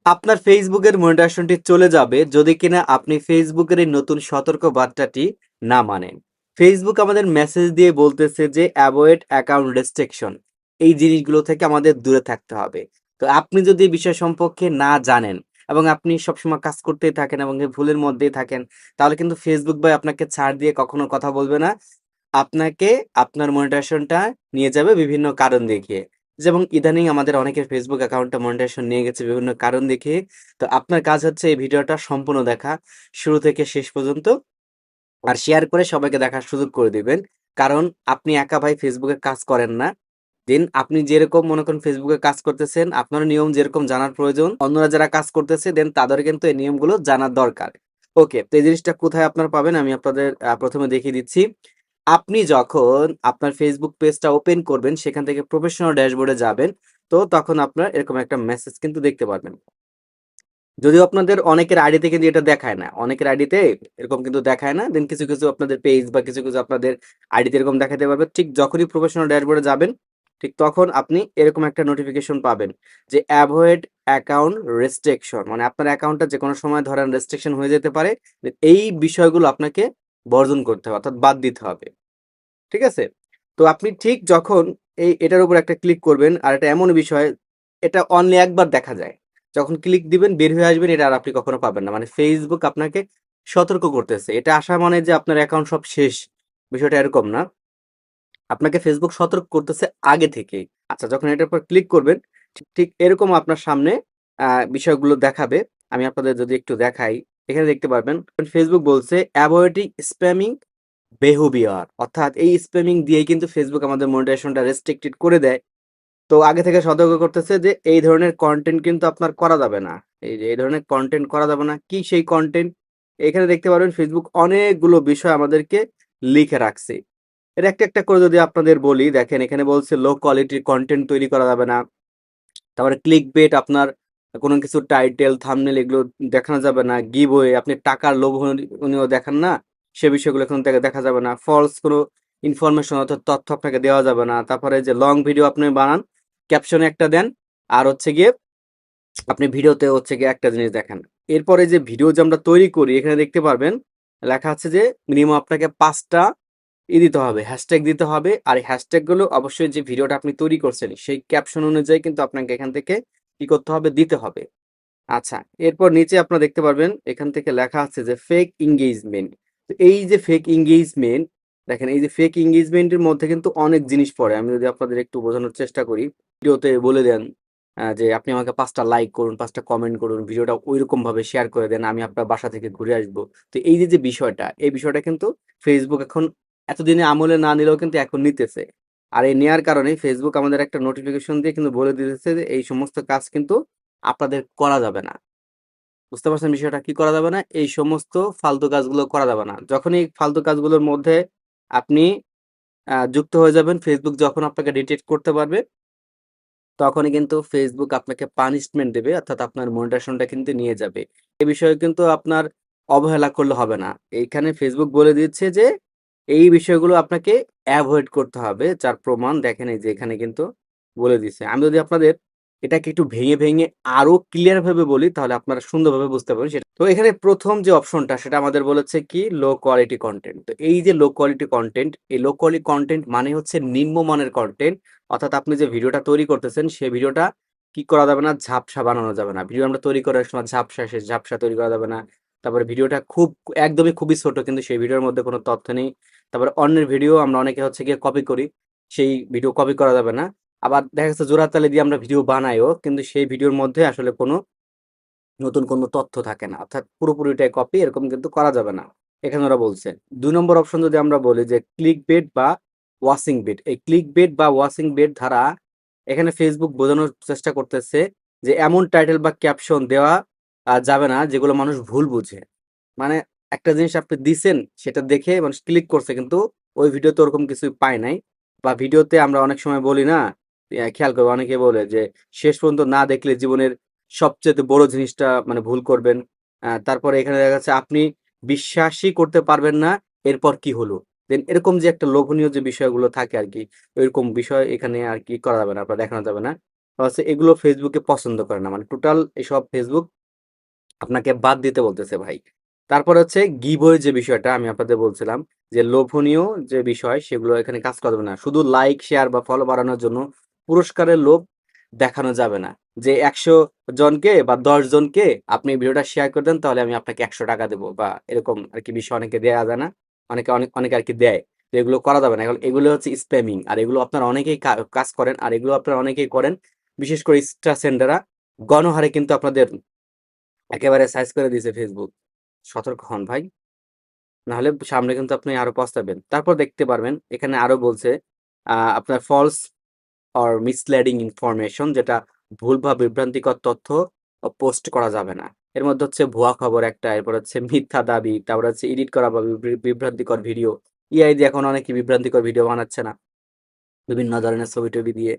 আপনার ফেসবুকের মনিটাইজেশনটি চলে যাবে যদি কিনা আপনি ফেসবুকের এই নতুন সতর্ক বার্তাটি না মানেন। ফেসবুক আমাদের মেসেজ দিয়ে বলতেছে যে অ্যাভয়েড অ্যাকাউন্ট রেস্ট্রিকশন, এই জিনিসগুলো থেকে আমাদের দূরে থাকতে হবে। তো আপনি যদি এই বিষয় সম্পর্কে না জানেন এবং আপনি সবসময় কাজ করতেই থাকেন এবং এই ভুলের মধ্যেই থাকেন, তাহলে কিন্তু ফেসবুক ভাই আপনাকে ছাড় দিয়ে কখনো কথা বলবে না। আপনাকে আপনার মনিটাইজেশনটা নিয়ে যাবে বিভিন্ন কারণ দেখিয়ে। যেমন ইদানিং আমাদের অনেকের ফেসবুক অ্যাকাউন্টটা মনিটাইজেশন নিয়ে গেছে বিভিন্ন কারণ দেখিয়ে। তো আপনার কাজ হচ্ছে এই ভিডিওটা সম্পূর্ণ দেখা, শুরু থেকে শেষ পর্যন্ত। আর শেয়ার করে সবাইকে দেখার সুযোগ করে দিবেন। কারণ আপনি একা ভাই ফেসবুকে কাজ করেন না। দেন আপনি যেরকম মনে করেন ফেসবুকে কাজ করতেছেন, আপনার নিয়ম যেরকম জানার প্রয়োজন, অন্যরা যারা কাজ করতেছে দেন তাদের কিন্তু এই নিয়মগুলো জানার দরকার। ওকে, তো এই জিনিসটা কোথায় আপনারা পাবেন আমি আপনাদের প্রথমে দেখিয়ে দিচ্ছি। আপনি যখন আপনার ফেসবুক পেজটা ওপেন করবেন সেখান থেকে প্রফেশনাল ড্যাশবোর্ডে যাবেন, তো তখন আপনার এরকম একটা মেসেজ কিন্তু দেখতে পারবেন। যদিও আপনাদের অনেকের আইডিতে কিন্তু এটা দেখায় না, অনেকের আইডিতে এরকম কিন্তু দেখায় না। দেন কিছু কিছু আপনাদের পেজ বা কিছু কিছু আপনাদের আইডিতে এরকম দেখাতে পারবে। ঠিক যখনই প্রফেশনাল ড্যাশবোর্ডে যাবেন, ঠিক তখন আপনি এরকম একটা নোটিফিকেশন পাবেন যে অ্যাভয়েড অ্যাকাউন্ট রেস্ট্রিকশন, মানে আপনার অ্যাকাউন্টটা যে কোনো সময় ধরেন রেস্ট্রিকশন হয়ে যেতে পারে। এই বিষয়গুলো আপনাকে বর্জন করতে হবে, অর্থাৎ বাদ দিতে হবে। ঠিক আছে? তো আপনি ঠিক যখন এটার উপর একটা ক্লিক করবেন, আর এটা এমন বিষয়, এটা অনলি একবার দেখা যায়। যখন ক্লিক দিবেন বের হয়ে আসবেন, এটা আর আপনি কখনো পাবেন না। মানে ফেসবুক আপনাকে সতর্ক করতেছে। এটা আসা মানে যে আপনার অ্যাকাউন্ট সব শেষ। বিষয়টা এরকম না। আপনাকে ফেসবুক সতর্ক করতেছে আগে থেকেই। আচ্ছা, যখন এটার উপর ক্লিক করবেন, ঠিক ঠিক এরকম আপনার সামনে বিষয়গুলো দেখাবে। আমি আপনাদের যদি একটু দেখাই, এখানে দেখতে পারবেন ফেসবুক বলছে অ্যাভয়েডিং স্প্যামিং বিহেভিয়ার, অর্থাৎ এই স্প্যামিং দিয়েই কিন্তু ফেসবুক আমাদের মনিটাইজেশনটা রেস্ট্রিক্টেড করে দেয়। তো আগে থেকে সতর্ক করতেছে যে এই ধরনের কন্টেন্ট কিন্তু আপনার করা যাবে না। এই যে এই ধরনের কন্টেন্ট করা যাবে না। কি সেই কন্টেন্ট? এখানে দেখতে পারবেন ফেসবুক অনেকগুলো বিষয় আমাদেরকে লিখে রাখছে। এটা একটা একটা করে যদি আপনাদের বলি, দেখেন এখানে বলছে লো কোয়ালিটির কন্টেন্ট তৈরি করা যাবে না। তারপরে ক্লিক বেট, আপনার কোনো কিছু টাইটেল থাম্বনেল এগুলো দেখানো যাবে না। গিভওয়ে, আপনি টাকার লোভনীয় দেখান না, সে বিষয়গুলো এখান থেকে দেখা যাবে না। ফলস কোনো ইনফরমেশন অর্থাৎ তথ্য আপনাকে দেওয়া যাবে না। তারপরে যে লং ভিডিও আপনি বানান, ক্যাপশনে একটা দেন, আর হচ্ছে গিয়ে আপনি ভিডিওতে হচ্ছে গিয়ে একটা জিনিস দেখান। এরপরে যে ভিডিও যে আমরা তৈরি করি, এখানে দেখতে পারবেন লেখা আছে যে মিনিমাম আপনাকে ৫টা দিতে হবে, হ্যাশট্যাগ দিতে হবে। আর এই হ্যাশট্যাগ গুলো অবশ্যই যে ভিডিওটা আপনি তৈরি করছেন সেই ক্যাপশন অনুযায়ী কিন্তু আপনাকে এখান থেকে কি করতে হবে, দিতে হবে। আচ্ছা, এরপর নিচে আপনারা দেখতে পারবেন এখান থেকে লেখা আছে যে ফেক এঙ্গেজমেন্ট। তো এই যে ফেক এঙ্গেজমেন্ট, দেখেন এই যে ফেক এঙ্গেজমেন্টের মধ্যে কিন্তু অনেক জিনিস পড়ে। আমি যদি আপনাদের একটু বোঝানোর চেষ্টা করি, ভিডিওতে বলে দেন যে আপনি আমাকে ৫টা লাইক করুন, ৫টা কমেন্ট করুন, ভিডিওটা ঐরকম ভাবে শেয়ার করে দেন, আমি আপনার বাসা থেকে ঘুরে আসবো। তো এই যে বিষয়টা, এই বিষয়টা কিন্তু ফেসবুক এখন এতদিনে আমলে না নিলেও কিন্তু এখন নিতেছে। আর এই নেয়ার কারণে ফেসবুক আমাদের একটা নোটিফিকেশন দিয়ে কিন্তু বলে দিতেছে যে এই সমস্ত কাজ কিন্তু আপনাদের করা যাবে না। বুঝতে পারছেন বিষয়টা? কি করা যাবে না? এই সমস্ত ফালতু কাজগুলো করা যাবে না। যখনই এই ফালতু কাজগুলোর মধ্যে আপনি যুক্ত হয়ে যাবেন, ফেসবুক যখন আপনাকে ডিটেক্ট করতে পারবে, তখনই কিন্তু ফেসবুক আপনাকে পানিশমেন্ট দেবে, অর্থাৎ আপনার মনিটাইজেশনটা কিন্তু নিয়ে যাবে। এ বিষয়ে কিন্তু আপনার অবহেলা করলে হবে না। এইখানে ফেসবুক বলে দিচ্ছে যে এই বিষয়গুলো আপনাকে এভয়েড করতে হবে। যার প্রমাণ দেখেন এই যে এখানে কিন্তু বলে দিচ্ছে। আমি যদি আপনাদের এটাকে একটু ভেঙে ভেঙে আরো ক্লিয়ার ভাবে বলি, তাহলে আপনারা সুন্দরভাবে বুঝতে পারবেন সেটা। তো এখানে প্রথম যে অপশনটা সেটা আমাদের বলেছে কি, লো কোয়ালিটি কন্টেন্ট। তো এই যে লো কোয়ালিটি কন্টেন্ট, এই লো কোয়ালিটি কন্টেন্ট মানে হচ্ছে নিম্নমানের কন্টেন্ট। অর্থাৎ আপনি যে ভিডিওটা তৈরি করতেছেন সেই ভিডিওটা কি করা যাবে না, ঝাপসা বানানো যাবে না। ভিডিও আমরা তৈরি করার সময় ঝাপসা, সে ঝাপসা তৈরি করা যাবে না। তারপরে ভিডিওটা খুব একদমই খুবই ছোট, কিন্তু সেই ভিডিওর মধ্যে কোনো তথ্য নেই। তারপরে অন্যের ভিডিও আমরা অনেকে হচ্ছে গিয়ে কপি করি, সেই ভিডিও কপি করা যাবে না। আবার দেখা যাচ্ছে জোড়াতালি দিয়ে আমরা ভিডিও বানাইও, কিন্তু সেই ভিডিওর মধ্যে আসলে কোনো নতুন কোনো তথ্য থাকে না, অর্থাৎ পুরোপুরিটাই কপি, এরকম কিন্তু করা যাবে না। এখানে ওরা বলছে ২ নম্বর অপশন যদি আমরা বলি যে ক্লিক বেট বা ওয়াচিং বেট, এই ক্লিক বেট বা ওয়াচিং বেট ধারা এখানে ফেসবুক বোঝানোর চেষ্টা করতেছে যে এমন টাইটেল বা ক্যাপশন দেওয়া যাবে না যেগুলো মানুষ ভুল বুঝে। মানে একটা জিনিস আপনি দিছেন, সেটা দেখে মানুষ ক্লিক করছে, কিন্তু ওই ভিডিওতে ওরকম কিছুই পায় নাই। বা ভিডিওতে আমরা অনেক সময় বলি না, খেয়াল করবে অনেকে বলে যে শেষ পর্যন্ত না দেখলে জীবনের সবচেয়ে বড় জিনিসটা মানে ভুল করবেন। তারপরে এখানে দেখা যাচ্ছে আপনি বিশ্বাসই করতে পারবেন না এরপর কি হলো। দেন এরকম যে একটা লোভনীয় যে বিষয়গুলো থাকে আরকি, ওইরকম বিষয় এখানে আরকি করা যাবে না, আপনার দেখানো যাবে না। হচ্ছে এগুলো ফেসবুকে পছন্দ করে না। মানে টোটাল এসব ফেসবুক আপনাকে বাদ দিতে বলতেছে ভাই। তারপর হচ্ছে গিভওয়ে যে বিষয়টা আমি আপনাদের বলছিলাম যে লোভনীয় যে বিষয় সেগুলো এখানে কাজ করবে না। শুধু লাইক, শেয়ার বা ফলো বাড়ানোর জন্য পুরস্কারের লোভ দেখানো যাবে না। যে ১০০ জনকে বা ১০ জনকে আপনি ভিডিওটা শেয়ার করে দেন তাহলে আমি আপনাকে ৳১০০ দেব বা এরকম আরকি বিষয় অনেকে দেয়া যায় না। অনেকে আরকি দেয়। তো এগুলো করা যাবে না। এখন এগুলো হচ্ছে স্প্যামিং। আর এগুলো আপনারা অনেকেই কাজ করেন। আর এগুলো আপনারা অনেকেই করেন। বিশেষ করে স্টার সেন্ডাররা গণহারে কিন্তু আপনাদের একেবারে সাইজ করে দিয়েছে ফেসবুক। সতর্ক হন ভাই। নাহলে সামনে কিন্তু আপনি আরো পস্তাবেন। তারপর দেখতে পারবেন এখানে আরো বলছে আপনার ফলস অর মিসলিডিং ইনফরমেশন যেটা ভুল বা বিভ্রান্তিকর তথ্য পোস্ট করা যাবে না। এর মধ্যে হচ্ছে ভুয়া খবর একটা, এরপর হচ্ছে মিথ্যা দাবি, তারপর হচ্ছে এডিট করা বা বিভ্রান্তিকর ভিডিও। এআই দিয়ে এখন অনেকে বিভ্রান্তিকর ভিডিও বানাচ্ছে না? বিভিন্ন ধরনের ছবি-টবি দিয়ে।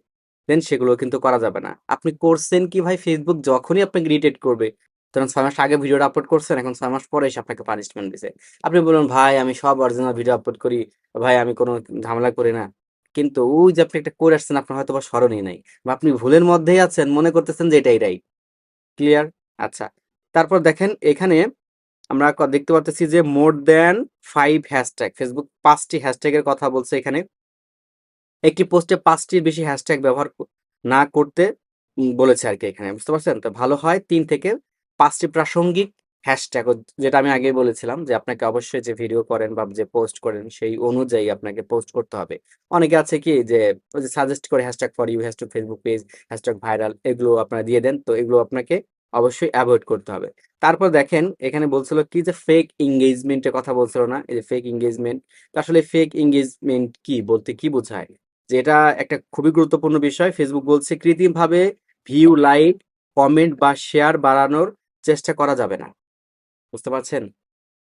দেন সেগুলো কিন্তু করা যাবে না। আপনি করছেন কি ভাই Facebook যখনই আপনাকে ইরিটেট করবে, ধরেন ৬ মাস আগে ভিডিওটা আপলোড করছেন, এখন ৬ মাস পরে এসে আপনাকে পানিশমেন্ট দিছে। আপনি বলুন, "ভাই আমি সব অরিজিনাল ভিডিও আপলোড করি। ভাই আমি কোনো ঝামেলা করি না।" কিন্তু ওই যে আপনি একটা করে আসছেন আপনার হয়তোবা স্মরণই নাই। বা আপনি ভুলের মধ্যেই আছেন, মনে করতেছেন যে এটাই রাইট। ক্লিয়ার? আচ্ছা। তারপর দেখেন এখানে আমরা দেখতে পারতেছি যে মোর দ্যান 5 হ্যাশট্যাগ। Facebook ৫ টি হ্যাশট্যাগ এর কথা বলছে এখানে। একটি পোস্টে ৫ টির বেশি হ্যাশট্যাগ ব্যবহার না করতে বলেছে আরকি এখানে। বুঝতে পারছেন? তো ভালো হয় ৩ থেকে ৫ টি প্রাসঙ্গিক হ্যাশট্যাগ যেটা আমি আগেই বলেছিলাম যে আপনাকে অবশ্যই যে ভিডিও করেন বা যে পোস্ট করেন সেই অনুযায়ী আপনাকে পোস্ট করতে হবে। অনেকে আছে কি যে ওই যে সাজেস্ট করে hashtag for you, hashtag Facebook page, hashtag viral এগুলো আপনারা দিয়ে দেন। তো এগুলো আপনাকে অবশ্যই এভয়েড করতে হবে। তারপর দেখেন এখানে বলছিল কি যে ফেক এনগেজমেন্ট এর কথা বলছিল না? এই যে ফেক এনগেজমেন্ট। তো আসলে ফেক এনগেজমেন্ট কি? বলতে কি বোঝায়? যে এটা একটা খুবই গুরুত্বপূর্ণ বিষয়। ফেসবুক বলছে কৃত্রিমভাবে ভিউ, লাইক, কমেন্ট বা শেয়ার বাড়ানোর চেষ্টা করা যাবে না। বুঝতে পারছেন?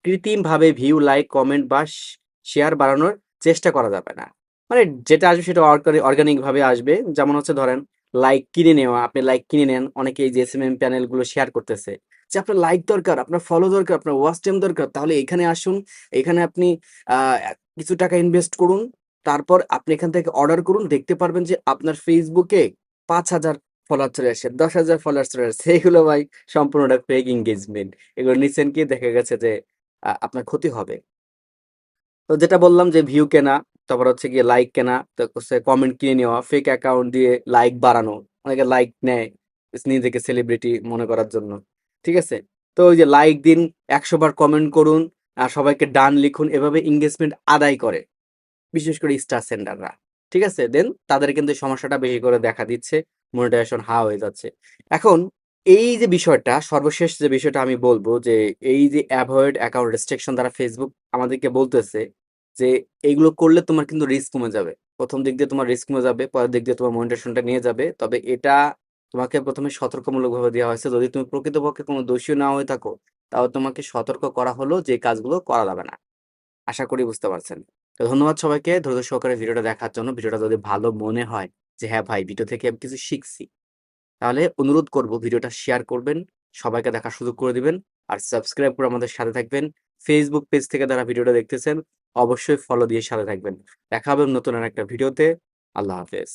কৃত্রিমভাবে ভিউ, লাইক, কমেন্ট বা শেয়ার বাড়ানোর চেষ্টা করা যাবে না। মানে যেটা আসবে সেটা অর্গানিক ভাবে আসবে। যেমন হচ্ছে ধরেন লাইক কিনে নেওয়া, আপনি লাইক কিনে নেন, অনেকে এই যে এসএমএম প্যানেল গুলো শেয়ার করতেছে। যে আপনার লাইক দরকার, আপনার ফলো দরকার, আপনার ওয়াচ টাইম দরকার, তাহলে এখানে আসুন। এখানে আপনি কিছু টাকা ইনভেস্ট করুন। তারপর আপনি এখান থেকে অর্ডার করুন। দেখতে পারবেন যে আপনার ফেসবুকে ৫,০০০ ফলোয়ার চলে আসছে, ১০,০০০ ফলোয়ার চলে আসছে। এগুলো ভাই সম্পূর্ণটা ফেক এনগেজমেন্ট। এগুলো নিছেন কি দেখা গেছে যে আপনার ক্ষতি হবে। তো যেটা বললাম যে ভিউ কেনা, তারপর হচ্ছে গিয়ে লাইক কেনা, তো হচ্ছে কমেন্ট কিনে নেওয়া, ফেক অ্যাকাউন্ট দিয়ে লাইক বাড়ানো। অনেকে লাইক নেয় নিজেকে সেলিব্রিটি মনে করার জন্য। ঠিক আছে? তো ওই যে লাইক দিন, ১০০ বার কমেন্ট করুন, আর সবাইকে ডান লিখুন। এভাবে এনগেজমেন্ট আদায় করে। বিশেষ করে স্টার সেন্ডাররা। ঠিক আছে? দেন তাদের কিন্তু এই সমস্যাটা বেশি করে দেখা দিচ্ছে। মনিটাইজেশন হাই হয়ে যাচ্ছে। এখন এই যে বিষয়টা সর্বশেষ যে বিষয়টা আমি বলব যে এই যে এভয়েড অ্যাকাউন্ট রেস্ট্রিকশন দ্বারা ফেসবুক আমাদেরকে বলতেছে যে এইগুলো করলে তোমার কিন্তু রিস্ক কমে যাবে। ১ম দিক দিয়ে তোমার রিস্ক কমে যাবে, পরের দিক দিয়ে তোমার মনিটাইজেশনটা নিয়ে যাবে। তবে এটা তোমাকে ১ম এ সতর্কমূলকভাবে দেওয়া হয়েছে। যদি তুমি প্রকৃতপক্ষে কোনো দোষীও না হয়ে থাকো, তাও তোমাকে সতর্ক করা হলো যে এই কাজগুলো করা যাবে না। আশা করি বুঝতে পারছেন। তো ধন্যবাদ সবাইকে ধৈর্য সহকারে ভিডিওটা দেখার জন্য। ভিডিওটা যদি ভালো মনে হয় যে হ্যাঁ ভাই ভিডিও থেকে আমি কিছু শিখছি, তাহলে অনুরোধ করব ভিডিওটা শেয়ার করবেন, সবাইকে দেখার সুযোগ করে দিবেন। আর সাবস্ক্রাইব করে আমাদের সাথে থাকবেন। ফেসবুক পেজ থেকে যারা ভিডিওটা দেখতেছেন, অবশ্যই ফলো দিয়ে সাথে থাকবেন। দেখা হবে নতুন আরেকটা ভিডিওতে। আল্লাহ হাফেজ।